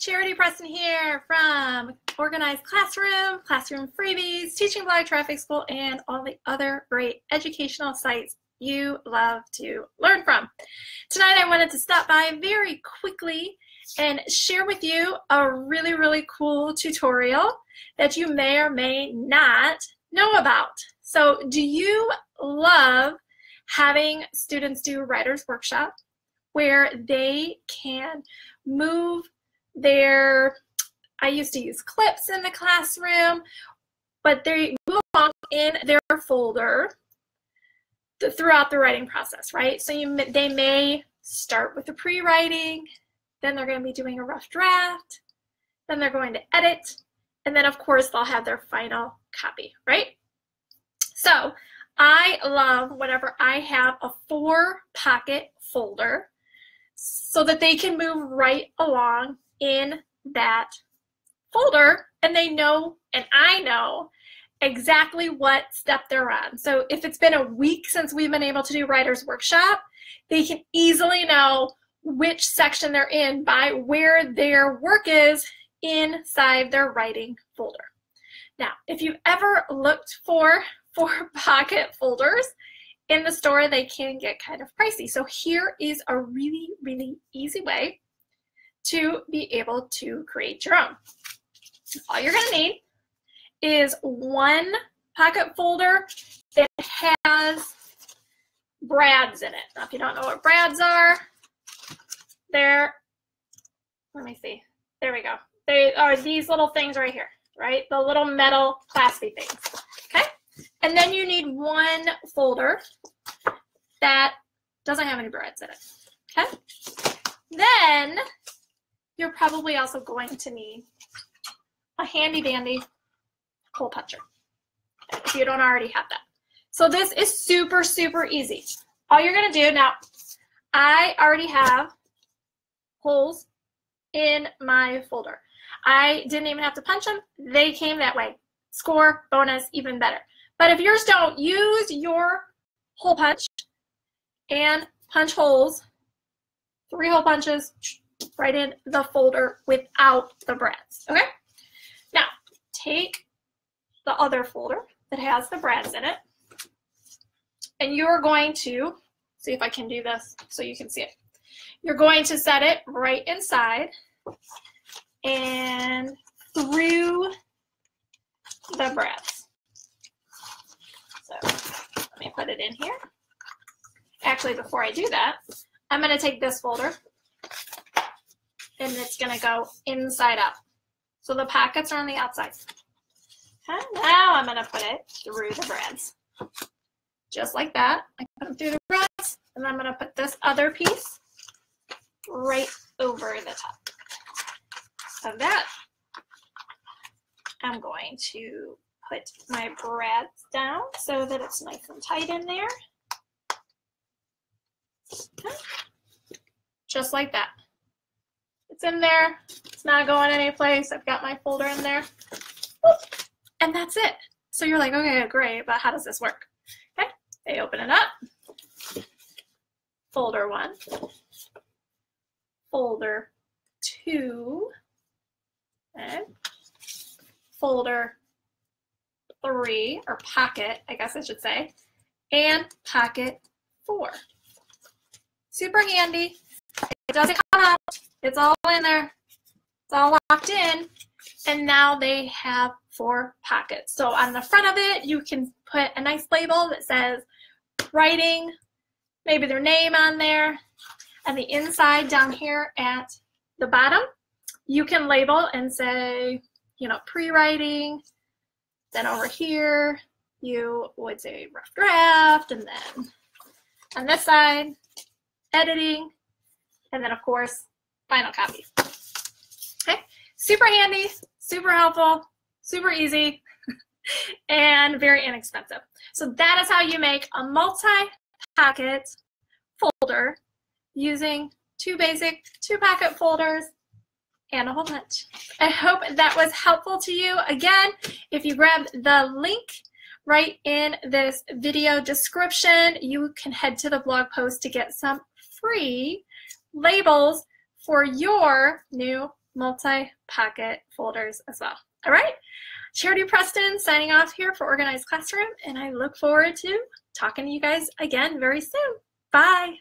Charity Preston here from Organized Classroom, Classroom Freebies, Teaching Blog, Traffic School, and all the other great educational sites you love to learn from. Tonight I wanted to stop by very quickly and share with you a really cool tutorial that you may or may not know about. So do you love having students do a writer's workshop where they can move their, I used to use clips in the classroom, but they move along in their folder throughout the writing process, right? So they may start with the pre-writing, then they're going to be doing a rough draft, then they're going to edit, and then of course they'll have their final copy, right? So I love whenever I have a 4-pocket folder so that they can move right along in that folder, and they know, and I know exactly what step they're on. So if it's been a week since we've been able to do writer's workshop, they can easily know which section they're in by where their work is inside their writing folder. Now, if you've ever looked for 4-pocket folders in the store, they can get kind of pricey. So here is a really easy way to be able to create your own. All you're going to need is 1 pocket folder that has brads in it. Now, if you don't know what brads are, they're, let me see, there we go. They are these little things right here, right? The little metal claspy things, okay? And then you need 1 folder that doesn't have any brads in it, okay? Then you're probably also going to need a handy dandy hole puncher if you don't already have that. So this is super easy. All you're going to do now, I already have holes in my folder. I didn't even have to punch them. They came that way. Score, bonus, even better. But if yours don't, use your hole punch and punch holes, 3 hole punches right in the folder without the brads, okay? Now, take the other folder that has the brads in it, and you're going to, see if I can do this so you can see it. You're going to set it right inside and through the brads. So let me put it in here. Actually, before I do that, I'm going to take this folder and it's going to go inside out. So the pockets are on the outside. Okay, now I'm going to put it through the brads. Just like that. I put them through the brads, and I'm going to put this other piece right over the top. Of that, I'm going to put my brads down so that it's nice and tight in there. Okay. Just like that. It's in there. It's not going anyplace. I've got my folder in there. And that's it. So you're like, okay, great, but how does this work? Okay, they open it up. Folder 1. Folder 2. And folder 3, or pocket, I guess I should say, and pocket 4. Super handy. It doesn't come out. It's all in there. It's all locked in. And now they have 4 pockets. So on the front of it, you can put a nice label that says writing, maybe their name on there. And the inside down here at the bottom, you can label and say, you know, pre-writing. Then over here, you would say rough draft. And then on this side, editing. And then, of course, final copy. Okay, super handy, super helpful, super easy, and very inexpensive. So that is how you make a multi-pocket folder using 2 basic 2-pocket folders and a hole punch. I hope that was helpful to you. Again, if you grab the link right in this video description, you can head to the blog post to get some free labels for your new multi-pocket folders as well. All right, Charity Preston signing off here for Organized Classroom, and I look forward to talking to you guys again very soon. Bye.